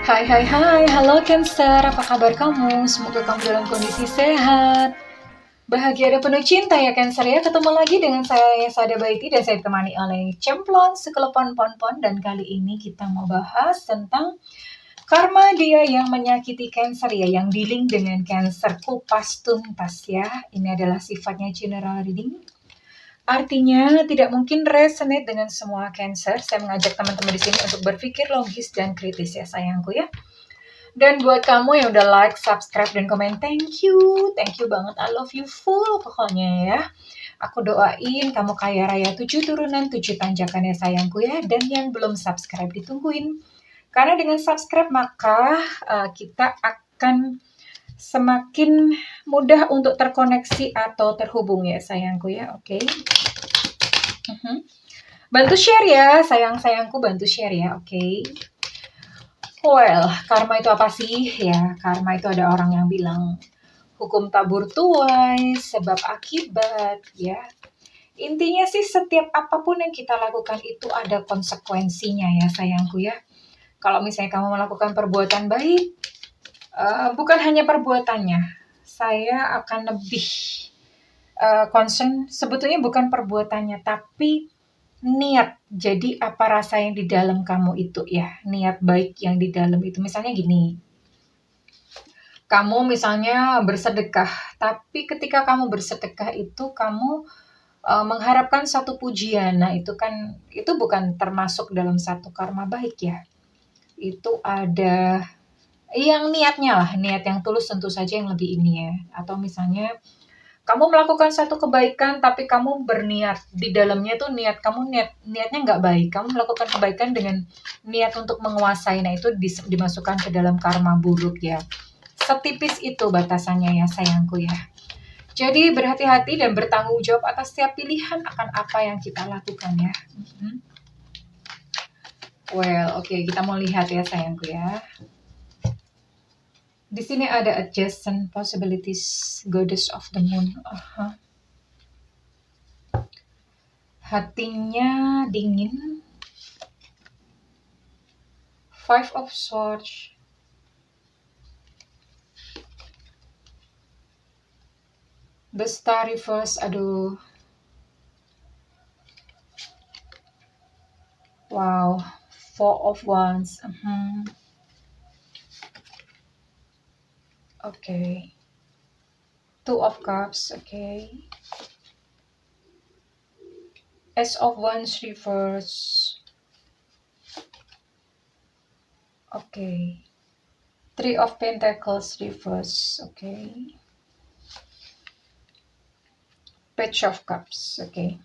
Hai hai hai, halo Cancer, apa kabar kamu? Semoga kamu dalam kondisi sehat, bahagia dan penuh cinta ya Cancer ya. Ketemu lagi dengan saya Sada Baiti dan saya ditemani oleh Cemplon Sekelepon Pon-Pon. Dan kali ini kita mau bahas tentang karma dia yang menyakiti Cancer ya, yang dealing dengan Cancer kupas tuntas ya. Ini adalah sifatnya general reading. Artinya tidak mungkin resonate dengan semua Cancer. Saya mengajak teman-teman di sini untuk berpikir logis dan kritis ya sayangku ya. Dan buat kamu yang udah like, subscribe, dan komen, thank you. Thank you banget, I love you full pokoknya ya. Aku doain kamu kaya raya 7 turunan, 7 tanjakan ya sayangku ya. Dan yang belum subscribe ditungguin. Karena dengan subscribe maka kita akan semakin mudah untuk terkoneksi atau terhubung ya sayangku ya. Oke. Bantu share ya, sayang-sayangku bantu share ya, oke. Well, karma itu apa sih? Ya, karma itu ada orang yang bilang hukum tabur tuai, sebab akibat, ya. Intinya sih setiap apapun yang kita lakukan itu ada konsekuensinya ya sayangku ya. Kalau misalnya kamu melakukan perbuatan baik, bukan hanya perbuatannya. Saya akan lebih concern sebetulnya bukan perbuatannya, tapi niat. Jadi apa rasa yang di dalam kamu itu ya, niat baik yang di dalam itu. Misalnya gini, kamu misalnya bersedekah, tapi ketika kamu bersedekah itu kamu mengharapkan satu pujian. Nah, itu bukan termasuk dalam satu karma baik ya. Itu ada yang niatnya lah, niat yang tulus tentu saja yang lebih ini ya. Atau misalnya kamu melakukan satu kebaikan tapi kamu berniat di dalamnya tuh niatnya nggak baik. Kamu melakukan kebaikan dengan niat untuk menguasai. Nah, itu dimasukkan ke dalam karma buruk ya. Setipis itu batasannya ya sayangku ya. Jadi berhati-hati dan bertanggung jawab atas setiap pilihan akan apa yang kita lakukan ya. Well, oke, kita mau lihat ya sayangku ya. Di sini ada adjacent possibilities, goddess of the moon. Hatinya dingin. Five of Swords. The Star Reverse, aduh. Wow, Four of Wands. Okay. Two of Cups, okay. Ace of Wands Reverse. Okay. Three of Pentacles Reverse, okay. Page of Cups, okay.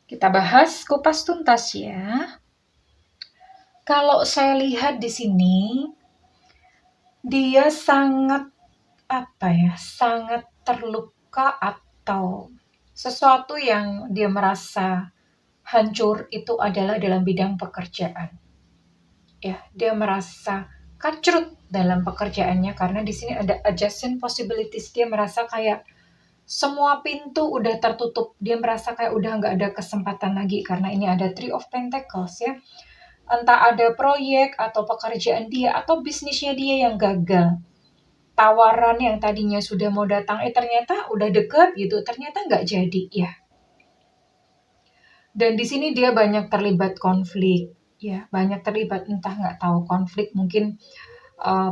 Kita bahas kupas tuntas ya. Kalau saya lihat di sini, dia sangat sangat terluka atau sesuatu yang dia merasa hancur itu adalah dalam bidang pekerjaan. Ya, dia merasa kacrut dalam pekerjaannya karena di sini ada adjacent possibilities. Dia merasa kayak semua pintu udah tertutup. Dia merasa kayak udah nggak ada kesempatan lagi karena ini ada Three of Pentacles ya. Entah ada proyek atau pekerjaan dia atau bisnisnya dia yang gagal. Tawaran yang tadinya sudah mau datang, ternyata udah deket gitu, ternyata nggak jadi ya. Dan di sini dia banyak terlibat konflik, ya, banyak terlibat entah nggak tahu konflik mungkin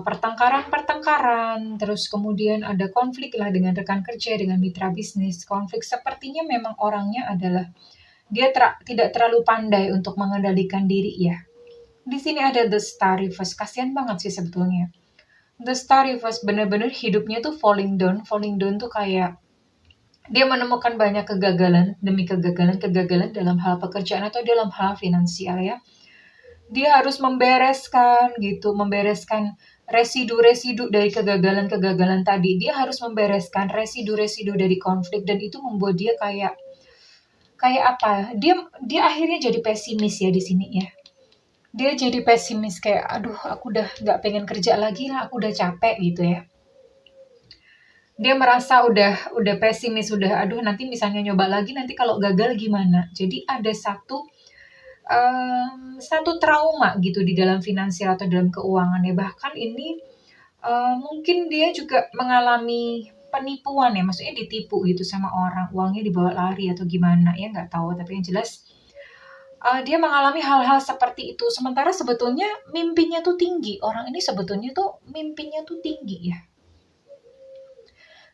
pertengkaran, terus kemudian ada konflik lah dengan rekan kerja, dengan mitra bisnis. Konflik sepertinya memang orangnya adalah dia tidak terlalu pandai untuk mengendalikan diri ya. Di sini ada The Star Reverse, kasihan banget sih sebetulnya. The Star Reverse bener-bener hidupnya tuh falling down tuh kayak dia menemukan banyak kegagalan demi kegagalan dalam hal pekerjaan atau dalam hal finansial ya. Dia harus membereskan residu-residu dari kegagalan tadi. Dia harus membereskan residu-residu dari konflik dan itu membuat dia kayak apa? Dia akhirnya jadi pesimis ya di sini ya. Dia jadi pesimis kayak aduh aku udah nggak pengen kerja lagi lah, aku udah capek gitu ya. Dia merasa udah pesimis, aduh nanti misalnya nyoba lagi nanti kalau gagal gimana. Jadi ada satu satu trauma gitu di dalam finansial atau dalam keuangannya. Bahkan ini mungkin dia juga mengalami penipuan ya, maksudnya ditipu gitu sama orang, uangnya dibawa lari atau gimana ya nggak tahu. Tapi yang jelas dia mengalami hal-hal seperti itu. Sementara sebetulnya mimpinya tuh tinggi. Orang ini sebetulnya tuh mimpinya tuh tinggi ya.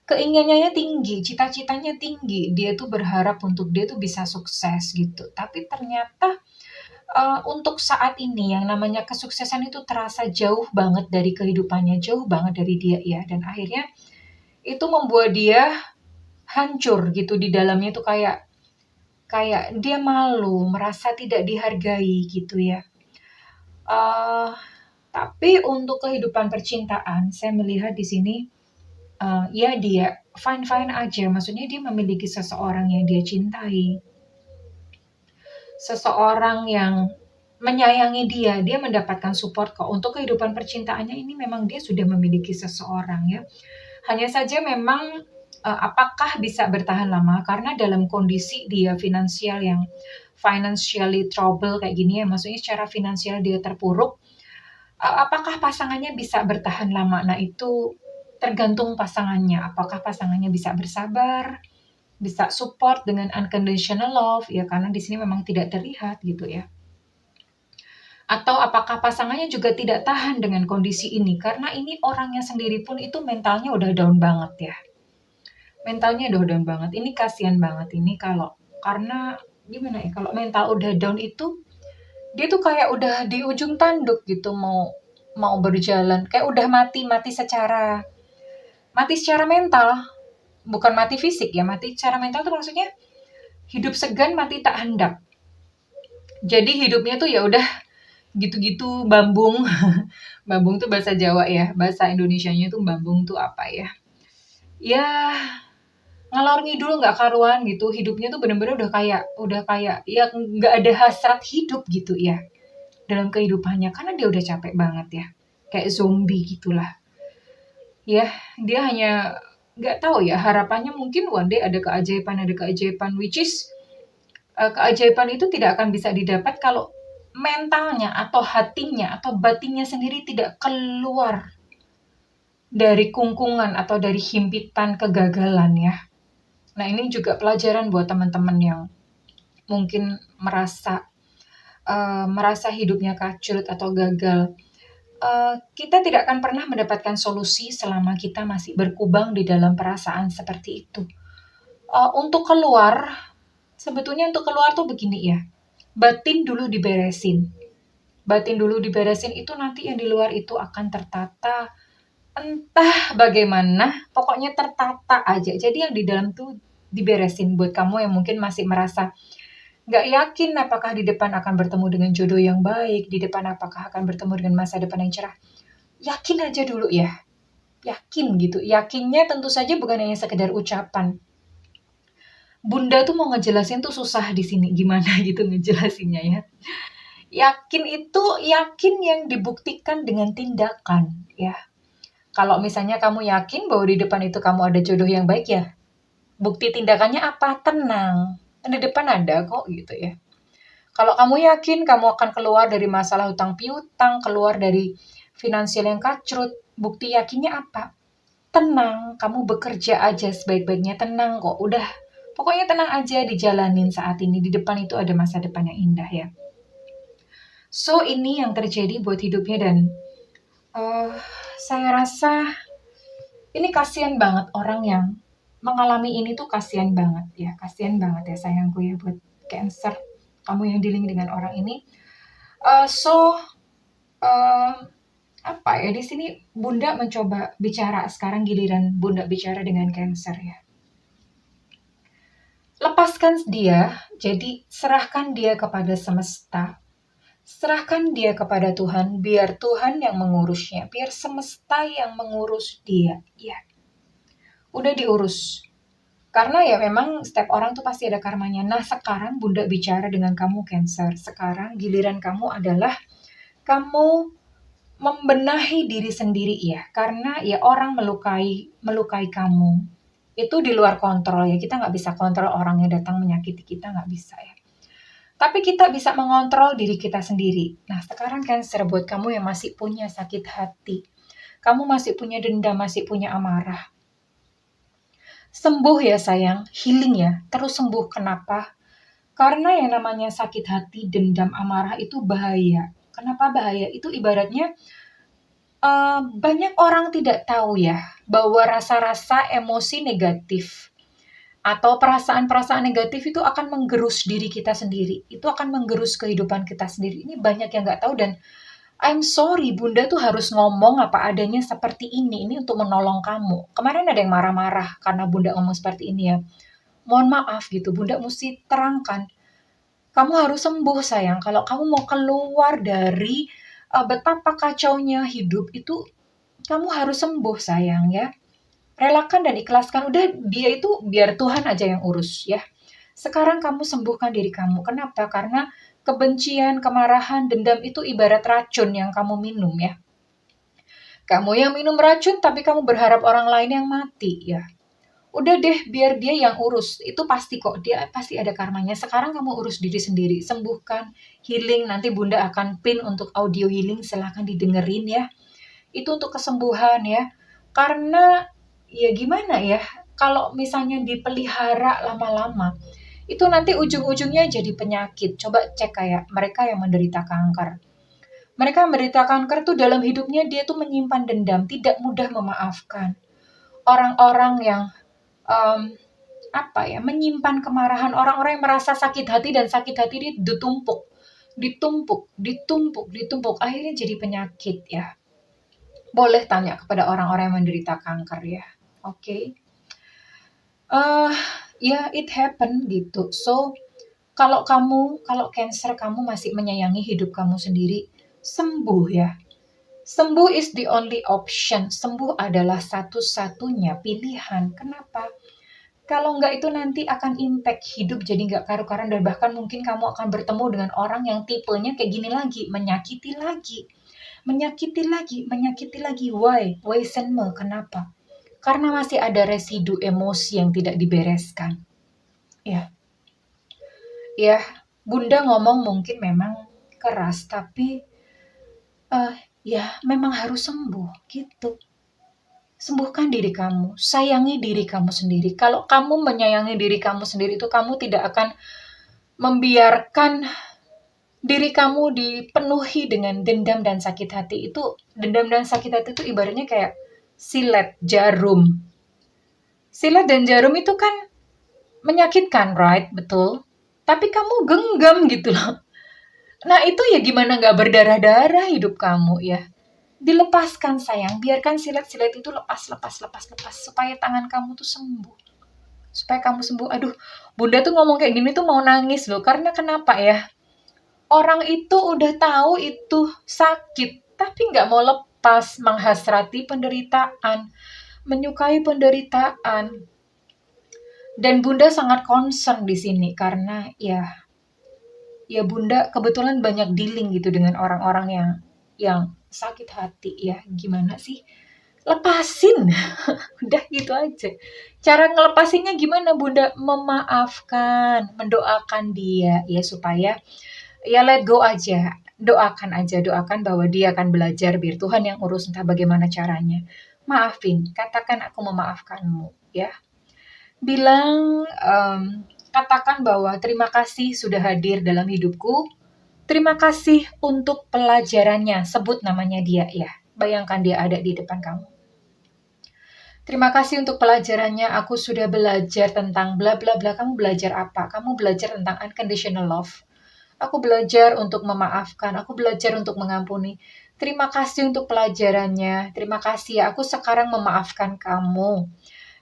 Keinginannya tinggi, cita-citanya tinggi. Dia tuh berharap untuk dia tuh bisa sukses gitu. Tapi ternyata untuk saat ini yang namanya kesuksesan itu terasa jauh banget dari kehidupannya, jauh banget dari dia ya. Dan akhirnya itu membuat dia hancur gitu di dalamnya tuh kayak kayak dia malu, merasa tidak dihargai gitu ya. Eee, tapi untuk kehidupan percintaan, saya melihat di sini, ya dia fine-fine aja, maksudnya dia memiliki seseorang yang dia cintai, seseorang yang menyayangi dia, dia mendapatkan support kok. Untuk kehidupan percintaannya ini memang dia sudah memiliki seseorang ya. Hanya saja memang, apakah bisa bertahan lama, karena dalam kondisi dia finansial yang financially trouble kayak gini ya, maksudnya secara finansial dia terpuruk, apakah pasangannya bisa bertahan lama? Nah, itu tergantung pasangannya. Apakah pasangannya bisa bersabar, bisa support dengan unconditional love, ya karena di sini memang tidak terlihat gitu ya. Atau apakah pasangannya juga tidak tahan dengan kondisi ini? Karena ini orangnya sendiri pun itu mentalnya udah down banget ya. Mentalnya udah down banget. Ini kasihan banget ini kalau karena gimana ya, kalau mental udah down itu dia tuh kayak udah di ujung tanduk gitu mau mau berjalan, kayak udah mati secara mental, bukan mati fisik ya, mati secara mental tuh maksudnya hidup segan mati tak hendak. Jadi hidupnya tuh ya udah gitu-gitu bambung. Bambung tuh bahasa Jawa ya, bahasa Indonesianya tuh bambung tuh apa ya? Ya ngalor ngidul nggak karuan gitu, hidupnya tuh bener-bener udah kayak ya nggak ada hasrat hidup gitu ya dalam kehidupannya karena dia udah capek banget ya, kayak zombie gitulah. Ya, dia hanya nggak tahu ya harapannya mungkin one day ada keajaiban which is keajaiban itu tidak akan bisa didapat kalau mentalnya atau hatinya atau batinnya sendiri tidak keluar dari kungkungan atau dari himpitan kegagalan ya. Nah, ini juga pelajaran buat teman-teman yang mungkin merasa hidupnya kacrut atau gagal. Kita tidak akan pernah mendapatkan solusi selama kita masih berkubang di dalam perasaan seperti itu. Untuk keluar, sebetulnya untuk keluar tuh begini ya, batin dulu diberesin. Batin dulu diberesin itu nanti yang di luar itu akan tertata, entah bagaimana, pokoknya tertata aja. Jadi yang di dalam tuh diberesin buat kamu yang mungkin masih merasa nggak yakin apakah di depan akan bertemu dengan jodoh yang baik, di depan apakah akan bertemu dengan masa depan yang cerah. Yakin aja dulu ya, yakin gitu. Yakinnya tentu saja bukan hanya sekedar ucapan. Bunda tuh mau ngejelasin tuh susah di sini, gimana gitu ngejelasinnya ya. Yakin itu yakin yang dibuktikan dengan tindakan ya. Kalau misalnya kamu yakin bahwa di depan itu kamu ada jodoh yang baik ya, bukti tindakannya apa? Tenang, di depan ada kok gitu ya. Kalau kamu yakin kamu akan keluar dari masalah hutang piutang, keluar dari finansial yang kacrut, bukti yakinnya apa? Tenang, kamu bekerja aja sebaik-baiknya, tenang kok. Udah, pokoknya tenang aja dijalanin saat ini. Di depan itu ada masa depan yang indah ya. So, ini yang terjadi buat hidupnya dan saya rasa ini kasihan banget orang yang mengalami ini tuh kasihan banget ya. Kasihan banget ya sayangku ya buat Cancer. Kamu yang dealing dengan orang ini. So, apa ya, di sini Bunda mencoba bicara, sekarang giliran Bunda bicara dengan Cancer ya. Lepaskan dia, jadi serahkan dia kepada semesta. Serahkan dia kepada Tuhan, biar Tuhan yang mengurusnya, biar semesta yang mengurus dia. Ya, udah diurus. Karena ya memang setiap orang tuh pasti ada karmanya. Nah, sekarang Bunda bicara dengan kamu Cancer. Sekarang giliran kamu adalah kamu membenahi diri sendiri ya. Karena ya orang melukai kamu. Itu di luar kontrol ya. Kita nggak bisa kontrol orang yang datang menyakiti kita, nggak bisa ya. Tapi kita bisa mengontrol diri kita sendiri. Nah, sekarang Cancer, buat kamu yang masih punya sakit hati, kamu masih punya dendam, masih punya amarah. Sembuh ya sayang, healing ya, terus sembuh. Kenapa? Karena yang namanya sakit hati, dendam, amarah itu bahaya. Kenapa bahaya? Itu ibaratnya banyak orang tidak tahu ya, bahwa rasa-rasa emosi negatif atau perasaan-perasaan negatif itu akan menggerus diri kita sendiri. Itu akan menggerus kehidupan kita sendiri. Ini banyak yang nggak tahu dan I'm sorry, Bunda tuh harus ngomong apa adanya seperti ini. Ini untuk menolong kamu. Kemarin ada yang marah-marah karena Bunda ngomong seperti ini ya. Mohon maaf gitu, Bunda mesti terangkan. Kamu harus sembuh sayang. Kalau kamu mau keluar dari betapa kacaunya hidup itu, kamu harus sembuh sayang ya. Relakan dan ikhlaskan. Udah dia itu biar Tuhan aja yang urus ya. Sekarang kamu sembuhkan diri kamu. Kenapa? Karena kebencian, kemarahan, dendam itu ibarat racun yang kamu minum ya. Kamu yang minum racun tapi kamu berharap orang lain yang mati ya. Udah deh, biar dia yang urus. Itu pasti kok, dia pasti ada karmanya. Sekarang kamu urus diri sendiri, sembuhkan, healing. Nanti Bunda akan pin untuk audio healing, silahkan didengerin ya. Itu untuk kesembuhan ya. Karena ya gimana ya, kalau misalnya dipelihara lama-lama, itu nanti ujung-ujungnya jadi penyakit. Coba cek kayak mereka yang menderita kanker. Mereka menderita kanker tuh dalam hidupnya dia tuh menyimpan dendam, tidak mudah memaafkan. Orang-orang yang menyimpan kemarahan, orang-orang yang merasa sakit hati dan sakit hati dia ditumpuk, akhirnya jadi penyakit ya. Boleh tanya kepada orang-orang yang menderita kanker ya. Oke. It happen gitu. So, kalau Cancer kamu masih menyayangi hidup kamu sendiri, sembuh ya. Sembuh is the only option. Sembuh adalah satu-satunya pilihan. Kenapa? Kalau enggak itu nanti akan impact hidup jadi nggak karu-karuan dan bahkan mungkin kamu akan bertemu dengan orang yang tipenya kayak gini lagi, menyakiti lagi. Why? Why senme? Kenapa? Karena masih ada residu emosi yang tidak dibereskan. Ya, Bunda ngomong mungkin memang keras, tapi memang harus sembuh gitu. Sembuhkan diri kamu, sayangi diri kamu sendiri. Kalau kamu menyayangi diri kamu sendiri itu kamu tidak akan membiarkan diri kamu dipenuhi dengan dendam dan sakit hati. Itu dendam dan sakit hati itu ibaratnya kayak silet jarum. Silet dan jarum itu kan menyakitkan, right? Betul. Tapi kamu genggam gitu loh. Nah itu ya gimana gak berdarah-darah hidup kamu ya. Dilepaskan sayang, biarkan silet-silet itu lepas. Supaya tangan kamu tuh sembuh. Supaya kamu sembuh. Aduh, Bunda tuh ngomong kayak gini tuh mau nangis loh. Karena kenapa ya? Orang itu udah tahu itu sakit. Tapi gak mau lepas menghasrati penderitaan. Menyukai penderitaan. Dan Bunda sangat concern di sini. Karena ya Bunda kebetulan banyak dealing gitu dengan orang-orang yang sakit hati ya. Gimana sih? Lepasin. Udah gitu aja. Cara ngelepasinnya gimana Bunda? Memaafkan, mendoakan dia ya supaya ya let go aja. Doakan bahwa dia akan belajar biar Tuhan yang urus entah bagaimana caranya. Maafin, katakan aku memaafkanmu ya. Bilang katakan bahwa terima kasih sudah hadir dalam hidupku. Terima kasih untuk pelajarannya. Sebut namanya dia ya. Bayangkan dia ada di depan kamu. Terima kasih untuk pelajarannya. Aku sudah belajar tentang bla bla bla. Kamu belajar apa? Kamu belajar tentang unconditional love. Aku belajar untuk memaafkan. Aku belajar untuk mengampuni. Terima kasih untuk pelajarannya. Terima kasih ya. Aku sekarang memaafkan kamu.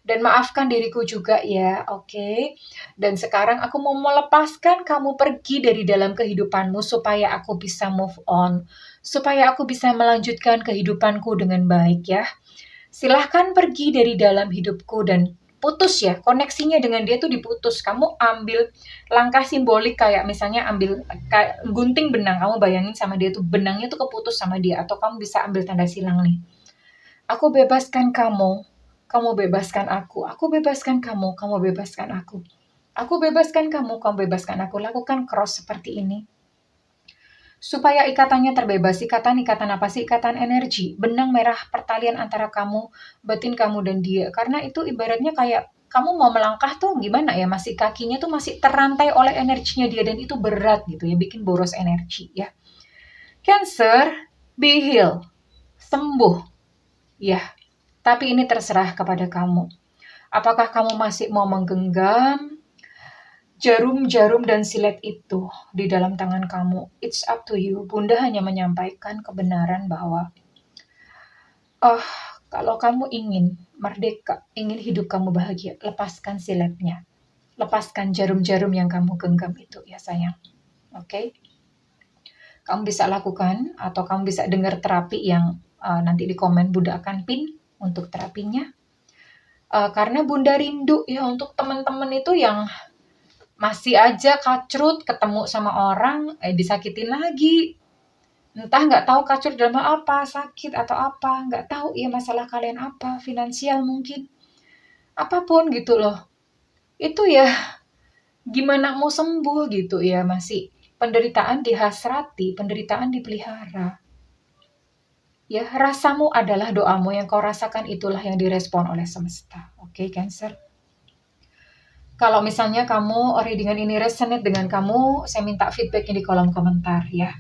Dan maafkan diriku juga ya, oke? Dan sekarang aku mau melepaskan kamu pergi dari dalam kehidupanmu supaya aku bisa move on. Supaya aku bisa melanjutkan kehidupanku dengan baik ya. Silahkan pergi dari dalam hidupku dan putus ya. Koneksinya dengan dia tuh diputus. Kamu ambil langkah simbolik kayak misalnya ambil kayak gunting benang. Kamu bayangin sama dia tuh benangnya tuh keputus sama dia. Atau kamu bisa ambil tanda silang nih. Aku bebaskan kamu bebaskan aku bebaskan kamu bebaskan aku. Aku bebaskan kamu, kamu bebaskan aku. Lakukan cross seperti ini. Supaya ikatannya terbebas. Ikatan apa sih? Ikatan energi. Benang merah pertalian antara kamu, batin kamu dan dia. Karena itu ibaratnya kayak kamu mau melangkah tuh gimana ya? Masih kakinya tuh masih terantai oleh energinya dia. Dan itu berat gitu ya. Bikin boros energi ya. Cancer, be heal. Sembuh. Ya, tapi ini terserah kepada kamu. Apakah kamu masih mau menggenggam jarum-jarum dan silet itu di dalam tangan kamu? It's up to you. Bunda hanya menyampaikan kebenaran bahwa, oh, kalau kamu ingin merdeka, ingin hidup kamu bahagia, lepaskan siletnya. Lepaskan jarum-jarum yang kamu genggam itu ya sayang. Oke? Kamu bisa lakukan atau kamu bisa dengar terapi yang nanti di komen Bunda akan pin untuk terapinya. Karena Bunda rindu ya untuk teman-teman itu yang masih aja kacrut ketemu sama orang disakitin lagi, entah nggak tahu kacrut dalam apa, sakit atau apa, nggak tahu ya masalah kalian apa, finansial mungkin, apapun gitu loh. Itu ya gimana mau sembuh gitu ya, masih penderitaan dihasrati, penderitaan dipelihara. Ya, rasamu adalah doamu, yang kau rasakan itulah yang direspon oleh semesta. Oke, Cancer? Kalau misalnya kamu readingan ini resonate dengan kamu, saya minta feedbacknya di kolom komentar ya.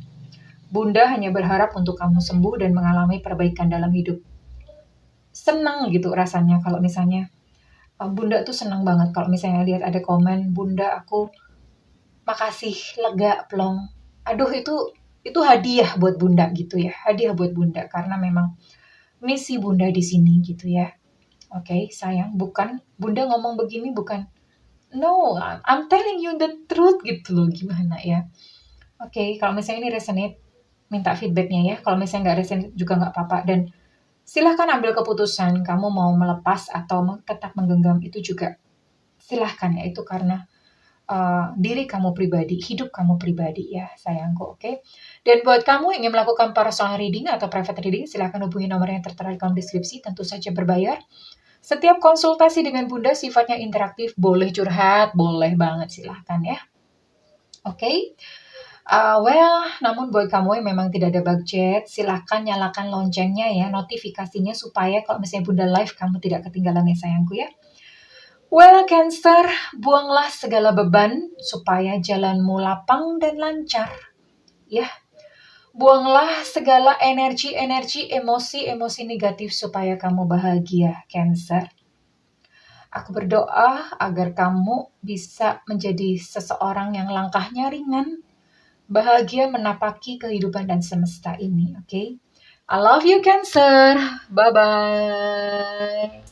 Bunda hanya berharap untuk kamu sembuh dan mengalami perbaikan dalam hidup. Senang gitu rasanya kalau misalnya Bunda tuh senang banget kalau misalnya lihat ada komen, Bunda aku makasih, lega, plong. Aduh itu hadiah buat Bunda gitu ya. Hadiah buat Bunda karena memang misi Bunda di sini gitu ya. Oke, sayang, bukan Bunda ngomong begini bukan. No, I'm telling you the truth gitu loh, gimana ya. Oke, kalau misalnya ini resonate, minta feedbacknya ya. Kalau misalnya nggak resonate juga nggak apa-apa. Dan silahkan ambil keputusan, kamu mau melepas atau tetap menggenggam itu juga silahkan ya. Itu karena diri kamu pribadi, hidup kamu pribadi ya sayangku, oke? Dan buat kamu yang ingin melakukan personal reading atau private reading, silahkan hubungi nomor yang tertera di kolom deskripsi, tentu saja berbayar. Setiap konsultasi dengan Bunda sifatnya interaktif, boleh curhat, boleh banget, silahkan ya. Oke? Namun buat kamu yang memang tidak ada budget, silahkan nyalakan loncengnya ya, notifikasinya supaya kalau misalnya Bunda live, kamu tidak ketinggalan ya sayangku ya. Cancer, buanglah segala beban supaya jalanmu lapang dan lancar. Ya, buanglah segala energi-energi, emosi-emosi negatif supaya kamu bahagia, Cancer. Aku berdoa agar kamu bisa menjadi seseorang yang langkahnya ringan, bahagia menapaki kehidupan dan semesta ini, oke? I love you, Cancer. Bye-bye.